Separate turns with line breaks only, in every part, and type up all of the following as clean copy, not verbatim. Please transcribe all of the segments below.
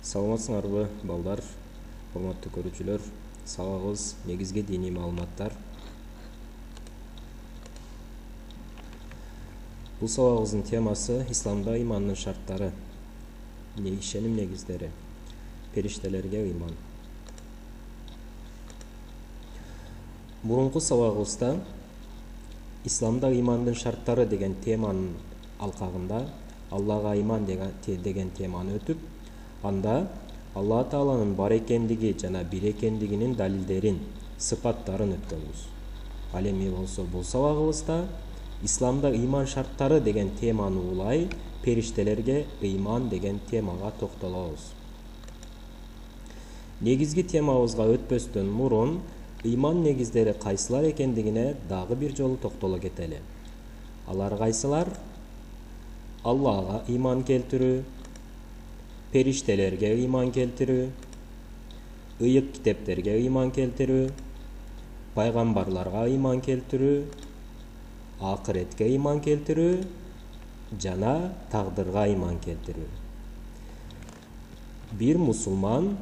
Саламатсыңарбы балдар, урматтуу көрүүчүлөр. Сабагыбыз негизги диний маалыматтар. Бул сабагыбыздын темасы исламда ыймандын шарттары, ишеним негиздери, периштелерге ыйман. Мурунку сабагыбызда исламда ыймандын шарттары деген теманын алкагында Аллага ыйман деген теманы өтүп, анда Алла Тааланын бар экендиги жана бир экендигинин далилдерин, сыпаттарын өткөнбүз. Ал эми болсо бул сабагыбызда исламда ыйман шарттары деген теманы улай, периштелерге ыйман деген темага токтолобуз. Негизги темабызга өтпөстөн мурун ыйман негиздери кайсылар экендигине дагы бир жолу токтоло кетели. Алар кайсылар? Аллага ыйман келтирүү, периштелерге ыйман келтирүү, ыйык китептерге ыйман келтирүү, пайгамбарларга ыйман келтирүү, акыретке ыйман келтирүү жана тагдырга ыйман келтирүү. Бир мусулман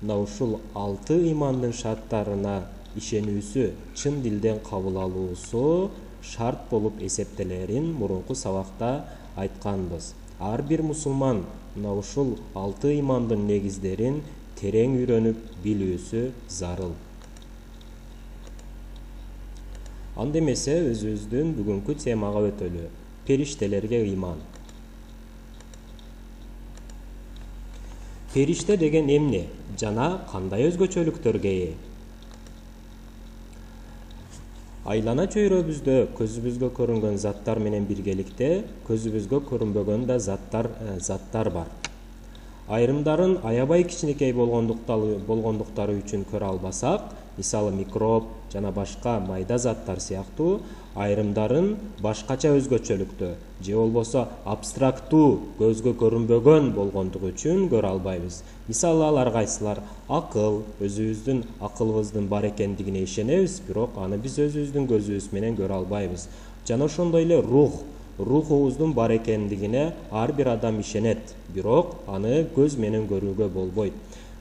ушул 6 ыймандын шарттарына ишенүүсү, чын дилден кабыл алуусу шарт болуп эсептелерин мурунку сабакта айтканбыз. Ар бир мусулман ушул 6 ыймандын негиздерин терең үйрөнүп билүүсү зарыл. Анда эмесе өзүбүздүн бүгүнкү темага өтөлү. Периштелерге ыйман. Периште деген эмне жана кандай өзгөчөлүктөргө ээ? Айлана чөйрөбүздө көзүбүзгө көрүнгөн заттар менен биргеликте көзүбүзгө көрүнбөгөн да заттар бар. Айрымдарын аябай кичинекей болгондуктары үчүн көрө албасак, мисалы микроб жана башка майда заттар сыяктуу, айрымдарын башкача өзгөчөлүктө же болбосо абстрактуу, көзгө көрүнбөгөн болгондугу үчүн көрө албайбыз. Мисалы алар кайсылар? Акыл, өзүбүздүн акылыбыздын бар экендигине ишенебиз, бирок аны биз өзүбүздүн көзүбүз менен көрө албайбыз. Жана ошондой эле рухубуздун бар экендигине ар бир адам ишенет, бирок аны көз менен көрүүгө болбойт.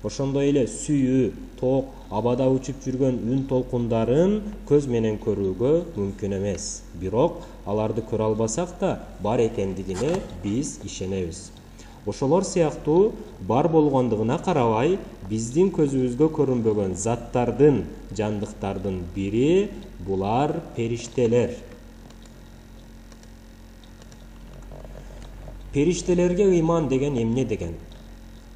Ошондой эле сүйүү, ток, абада учуп жүргөн үн толкундарын көз менен көрүүгө мүмкүн эмес. Бирок аларды көрө албасак да бар экендигине биз ишенебиз. Ошолор сыяктуу бар болгондугуна карабай, биздин көзүбүзгө көрүнбөгөн заттардын, жандыктардын бири булар периштелер. Периштелерге ыйман деген эмне деген?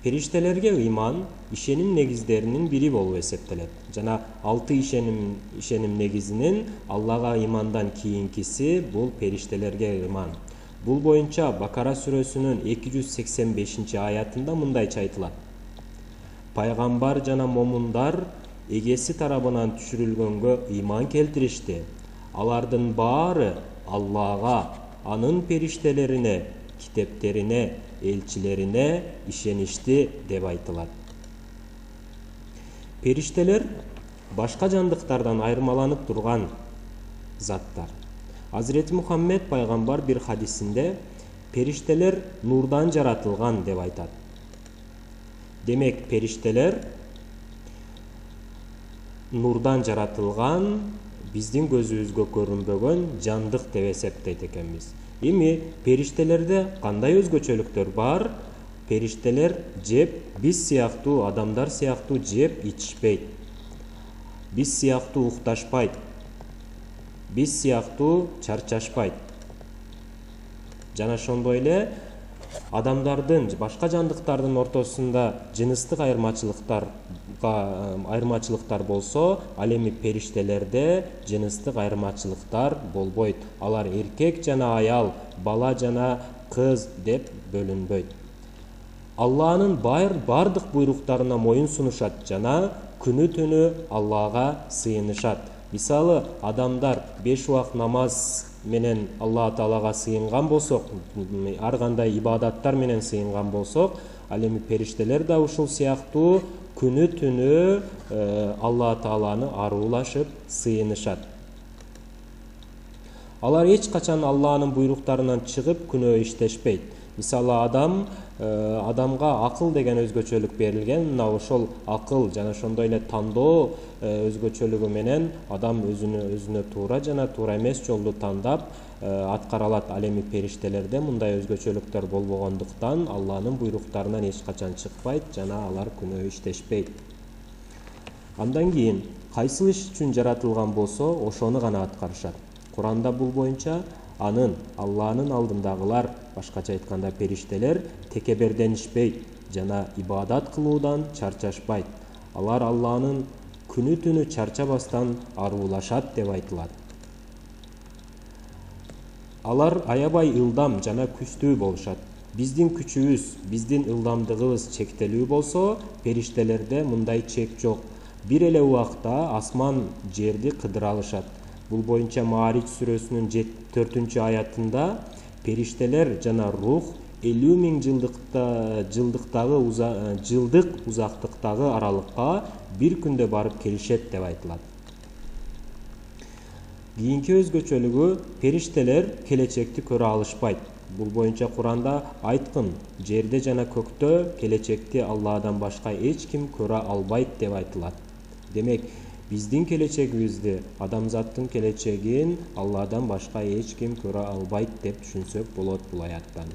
Периштелерге ыйман ишеним негиздеринин бири болуп эсептелет. Жана 6 ишеним негизинин Аллага ыймандан кийинкиси бул периштелерге ыйман. Бул боюнча Бакара сүрөсүнүн 285-аятында мындайча айтылат. Пайгамбар жана момундар эгеси тарабынан түшүрүлгөнгө ыйман келтиришти. Алардын баары Аллага, анын периштелерине, китептерине, элчилерине ишеништи деп айтылат. Периштелер башка жандыктардан айырмаланып турган заттар. Азирети Мухаммед пайгамбар бир хадисинде периштелер нурдан жаратылган деп айтат. Демек, периштелер нурдан жаратылган, биздин көзүбүзгө көрүнбөгөн жандык деп эсептейт экенбиз. Эми периштелерде кандай өзгөчөлүктөр бар? Периштелер биз сыяктуу, адамдар сыяктуу жеп ичишпейт. Биз сыяктуу укташпайт. Биз сыяктуу чарчашпайт. Жана ошондой эле адамдардын, башка жандыктардын ортосунда жыныстык айырмачылыктар болсо, ал эми периштелерде жыныстык айырмачылыктар болбойт. Алар эркек жана аял, бала жана кыз деп бөлүнбөйт. Алланын бардык буйруктарына моюн сунушат жана күнү-түнү Аллага сыйынышат. Мисалы, адамдар 5 убак намаз менен Алла Таалага сыйынган болсок, ар кандай ибадаттар менен сыйынган болсок, ал эми периштелер да ушул сыяктуу күнү-түнү Алла Тааланы аруулашып сыйынышат. Алар эч качан Алланын буйруктарынан чыгып күнөө иштешпейт. Мисалы, адам адамга акыл деген өзгөчөлүк берилген. Мына ошол акыл жана ошондой эле тандоо өзгөчөлүгү менен адам өзүнө туура жана туура эмес жолду тандап аткара алат. Ал эми периштелерде мындай өзгөчөлүктөр болбогондуктан Алланын буйруктарынан эч качан чыкпайт жана алар күнөө иштешпейт. Андан кийин кайсыл иш үчүн жаратылган болсо, ошону гана аткарышат. Куранда бул боюнча Алланын алдындагылар, башкача айтканда периштелер, текеберденишпейт жана ибадат кылуудан чарчашпайт. Алар Алланын күнү түнү чарчабастан аруулашат деп айтылат. Алар аябай ылдам жана күчтүү болушат. Биздин күчүбүз, биздин ылдамдыгыбыз чектелүү болсо, периштелерде мындай чек жок. Бир эле убакта асман жерди кыдыра алышат. Бул боюнча Маарич сүрөсүнүн 4-аятында периштелер жана рух 50.000 жылдык узактыктагы аралыкка бир күндө барып келишет деп айтылат. Кийинки өзгөчөлүгү периштелер келечекти көрө алышпайт. Бул боюнча Куранда айткын, жерде жана көктө келечекти Алладан башка эч ким көрө албайт деп айтылат. Демек, биздин келечегибизди, адамзаттын келечегин Алладан башка эч ким көрө албайт деп түшүнсөк болот бул аяттан.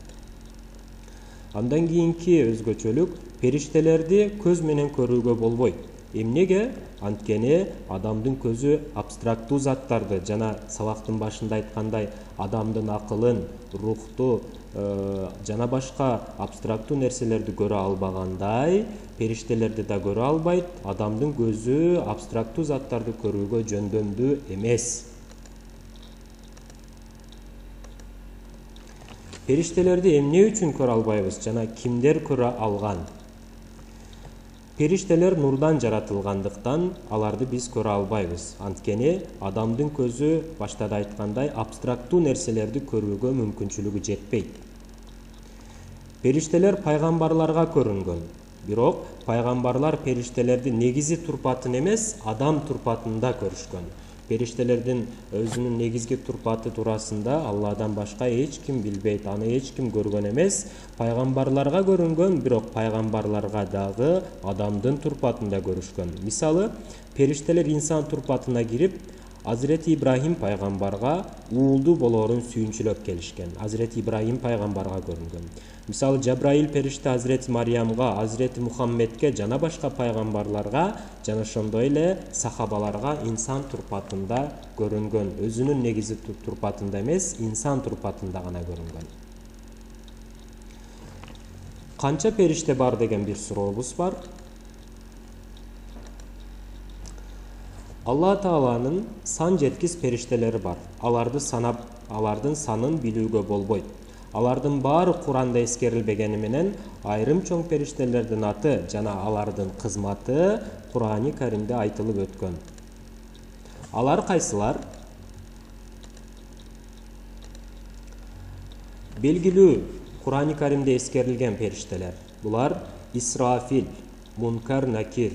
Андан кийинки өзгөчөлүк периштелерди көз менен көрүүгө болбойт. Эмнеге? Анткени адамдын көзү абстрактуу заттарды жана сабактын башында айткандай адамдын акылын, рухту жана башка абстрактуу нерселерди көрө албагандай, периштелерди да көрө албайт. Адамдын көзү абстрактуу заттарды көрүүгө жөндөмдүү эмес. Периштелерди эмне үчүн көрө албайбыз жана кимдер көрө алган? Периштелер нурдан жаратылгандыктан аларды биз көрө албайбыз. Анткени адамдын көзү баштада айткандай абстрактуу нерселерди көрүүгө мүмкүнчүлүгү жетпейт. Периштелер пайгамбарларга көрүнгөн. Бирок пайгамбарлар периштелерди негизи турпатын эмес, адам турпатында көрүшкөн. Периштелердин өзүнүн негизги турпаты туурасында Алладан башка эч ким билбейт, аны эч ким көргөн эмес. Пайгамбарларга көрүнгөн, бирок пайгамбарларга дагы адамдын турпатында көрүшкөн. Мисалы, периштелер инсан турпатына кирип, Азирети Ибрахим пайгамбарга уулду болоорун сүйүнчүлөп келишкен. Азирети Ибрахим пайгамбарга көрүнгөн. Мисалы, Жабраил периште Азирети Мариямга, Азирети Мухаммедке жана башка пайгамбарларга жана ошондой эле сахабаларга инсан турпатында көрүнгөн. Өзүнүн негизи турпатында эмес, инсан турпатында гана көрүнгөн. Канча периште бар деген бир сурообуз бар. Алла Тааланын сан жеткис периштелери бар. Аларды санап, алардын санын билүүгө болбойт. Алардын баары Куранда эскерилбегени менен айрым чоң периштелердин аты жана алардын кызматы Курани Каримде айтылып өткөн. Алар кайсылар? Белгилүү Курани Каримде эскерилген периштелер. Булар Исрафил, Мункар Накир,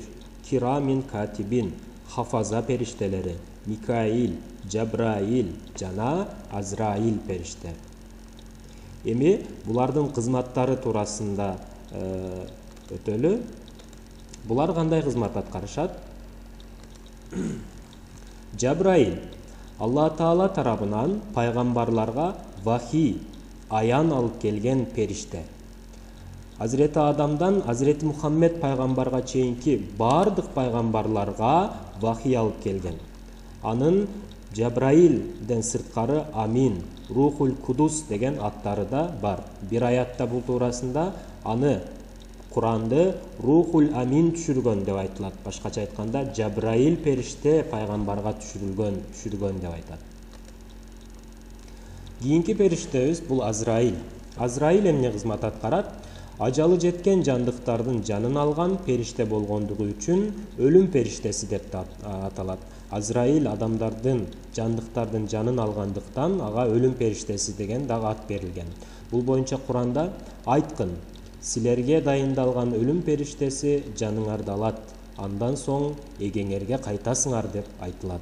Кирамин Катибин, Хафаза периштелери, Микаил, Жабраил жана Азраил периште. Эми булардын кызматтары туурасында өтөлү. Булар кандай кызмат аткарышат? Жабраил Алла Таала тарабынан пайгамбарларга вахий, аян алып келген периште. Азирети Адамдан Азирети Мухаммед пайгамбарга чейинки бардык пайгамбарларга вахий алып келген. Анын Жабраилден сырткары Амин, Рухул Кудус деген аттары да бар. Бир аятта бул туурасында аны Куранды Рухул Амин түшүргөн деп айтылат. Башкача айтканда Жабраил периште пайгамбарга түшүргөн деп айтат. Кийинки периштебиз бул Азраил. Азраил эмне кызмат аткарат? Ажалы жеткен жандыктардын жанын алган периште болгондугу үчүн өлүм периштеси деп аталат. Азраил адамдардын, жандыктардын жанын алгандыктан ага өлүм периштеси деген дагы ат берилген. Бул боюнча Куранда айткын, силерге дайындалган өлүм периштеси жаныңарды алат, андан соң эгеңерге кайтасыңар деп айтылат.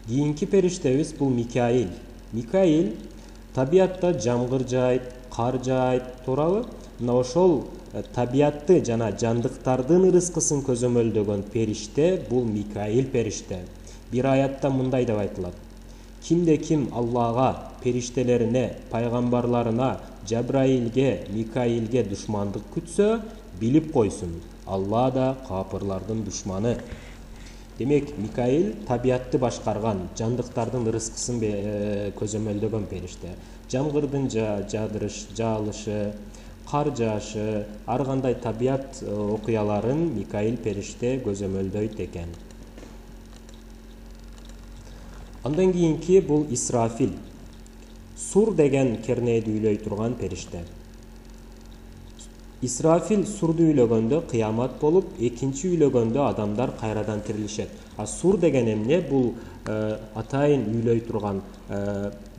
Кийинки периштебиз бул Микаил. Микаил табиатта жамгыр жаайт, кар жаайт туурабы? Мына ошол табиятты жана жандыктардын ырыскысын көзөмөлдөгөн периште бул Микаил периште. Bir ayatта мындай деп айтылат: Kimde kim Allah'a, periştelerine, paygambarlarına, Cebrail'ge, Mikail'ge düşmanlık kütse bilip koysun. Allah da kapırlardın düşmanı. Demek Mikail tabiatты başkargan, жандыктардын ырыскысын көзөмөлдөгөн периште. Жамгырдын жаалышы, кар жаашы, ар кандай табият окуяларын Микаил периште көзөмөлдөйт экен. Андан кийинки бул Исрафил. Сур деген кернейди үйлөй турган периште. Исрафил сурду үйлөгөндө кыямат болуп, экинчи үйлөгөндө адамдар кайрадан тирилишет. А сур деген эмне? Бул атайын үйлөй турган,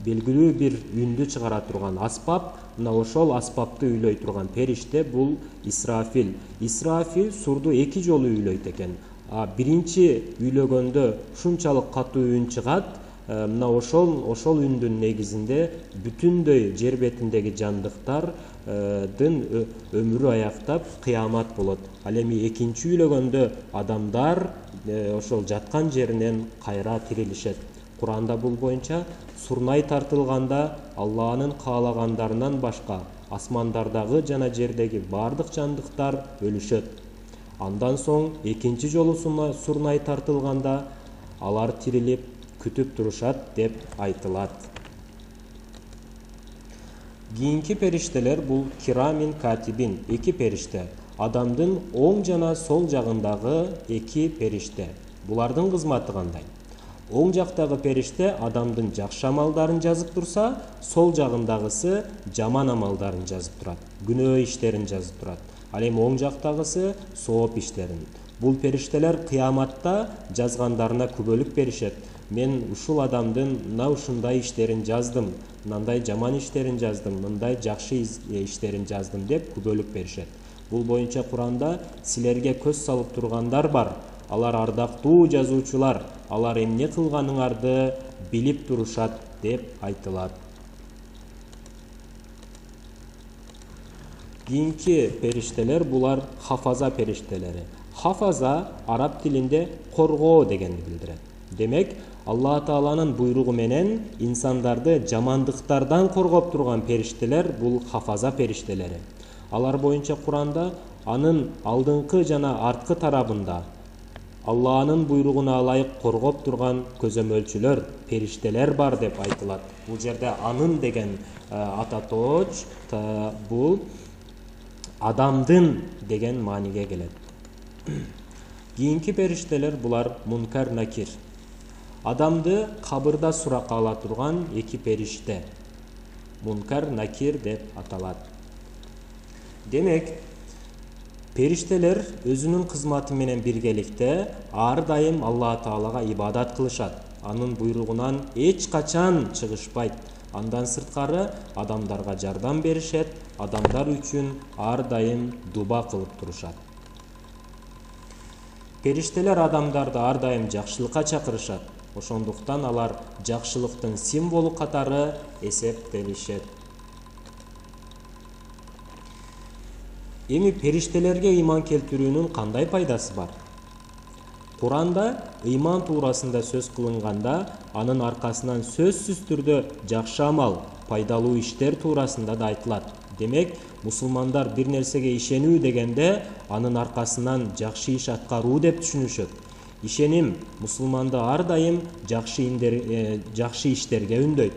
белгилүү бир үндү чыгара турган аспап. Мына ошол аспапты үйлөй турган периште бул Исрафил. Исрафил сурду эки жолу үйлөйт экен. Биринчи үйлөгөндө ушунчалык катуу үн чыгат. Мына ошол үндүн негизинде бүтүндөй жер бетиндеги жандыктардын өмүрү аяктап кыямат болот. Ал эми экинчи үйлөгөндө адамдар ошол жаткан жеринен кайра тирилишет. Куранда бул боюнча сурнай тартылганда Алланын каалагандарынан башка асмандардагы жана жердеги бардык жандыктар өлүшөт. Андан соң экинчи жолу сурнай тартылганда алар тирилип күтүп турушат деп айтылат. Кийинки периштелер бул Кирамин Катибин, эки периште. Адамдын оң жана сол жагындагы эки периште. Булардын кызматы кандай? Оң жактагы периште адамдын жакшы амалдарын жазып турса, сол жагындагысы жаман амалдарын жазып турат, күнөө иштерин жазып турат. Ал эми оң жактагысы сооп иштерин. Бул периштелер кыяматта жазгандарына күбөлүк беришет. Мен ушул адамдын мына ушундай иштерин жаздым, мындай жаман иштерин жаздым, мындай жакшы иштерин жаздым деп күбөлүк беришет. Бул боюнча Куранда силерге көз салып тургандар бар. Алар ардактуу жазуучулар, алар эмне кылганыңарды билип турушат деп айтылат. Кийинки периштелер булар хафаза периштелери. Хафаза араб тилинде коргоо дегенди билдирет. Демек, Алла Тааланын буйругу менен инсандарды жамандыктардан коргоп турган периштелер бул хафаза периштелери. Алар боюнча Куранда анын алдыңкы жана арткы тарабында Алланын буйругуна ылайык коргоп турган көзөмөлчүлөр, периштелер бар деп айтылат. Бул жерде анын деген ата тооч бул адамдын деген мааниге келет. Кийинки периштелер булар Мункар Накир. Адамды кабырда суракка ала турган эки периште. Мункар Накир деп аталат. Демек, периштелер өзүнүн кызматы менен биргеликте ар дайым Алла Таалага ибадат кылышат. Анын буйругунан эч качан чыгышпайт. Андан сырткары адамдарга жардам беришет, адамдар үчүн ар дайым дуба кылып турушат. Периштелер адамдарды ар дайым жакшылыкка чакырышат. Ошондуктан алар жакшылыктын символу катары эсептелишет. Эми периштелерге ыйман келтирүүнүн кандай пайдасы бар? Куранда ыйман туурасында сөз кылынганда, анын аркасынан сөзсүз түрдө жакшы амал, пайдалуу иштер туурасында да айтылат. Демек, мусулмандар бир нерсеге ишенүү дегенде, анын аркасынан жакшы иш аткаруу деп түшүнүшөт. Ишеним мусулманды ар дайым жакшы иштерге үндөйт.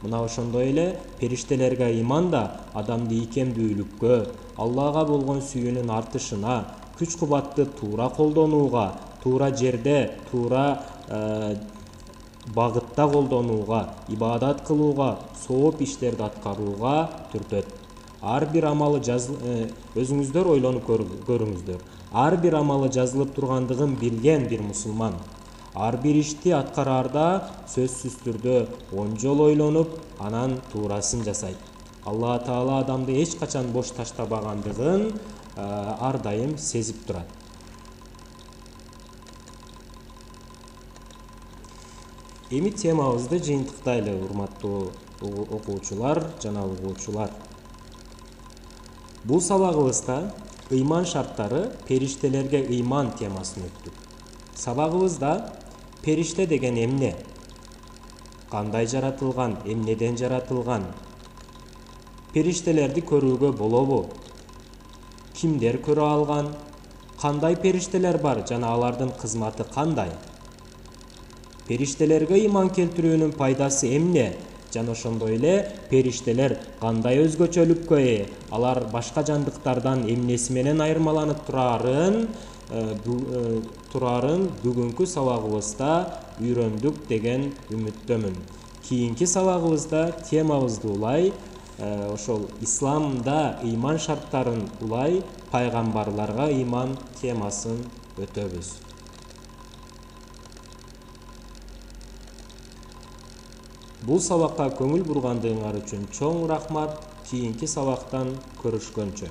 Мына ошондой эле периштелерге ыйман да адамды ийкемдүүлүккө, Аллага болгон сүйүүнүн артышына, күч-кубатты туура колдонууга, туура жерде, туура багытта колдонууга, ибадат кылууга, сооп иштерди аткарууга түртөт. Ар бир амалы өзүңүздөр ойлонуп көрүңүздөр. Ар бир амалы жазылып тургандыгын билген бир мусулман ар бир ишти аткараарда сөзсүз түрдө 10 жолу ойлонуп, анан туурасын жасайт. Алла Таала адамды эч качан бош таштабагандыгын ар дайым сезип турат. Эми темабызды жыйынтыктайлы, урматтуу окуучулар жана угуучулар. Бул сабагыбызда ыйман шарттары, периштелерге ыйман темасын өттүк. Сабагыбызда периште деген эмне? Кандай жаратылган, эмнеден жаратылган? Периштелерди көрүүгө болобу? Кимдер көрө алган? Кандай периштелер бар жана алардын кызматы кандай? Периштелерге ыйман келтирүүнүн пайдасы эмне? Жана ошондой эле периштелер кандай өзгөчөлүккө ээ? Алар башка жандыктардан эмнеси менен айырмаланып турарын бүгүнкү сабагыбызда үйрөндүк деген үмүттөмүн. Кийинки сабагыбызда темабызды улай ошол исламда ыйман шарттарын улай пайгамбарларга ыйман темасын өтөбүз. Бул сабакка көңүл бургандыгыңар үчүн чоң рахмат. Кийинки сабактан көрүшкөнчө.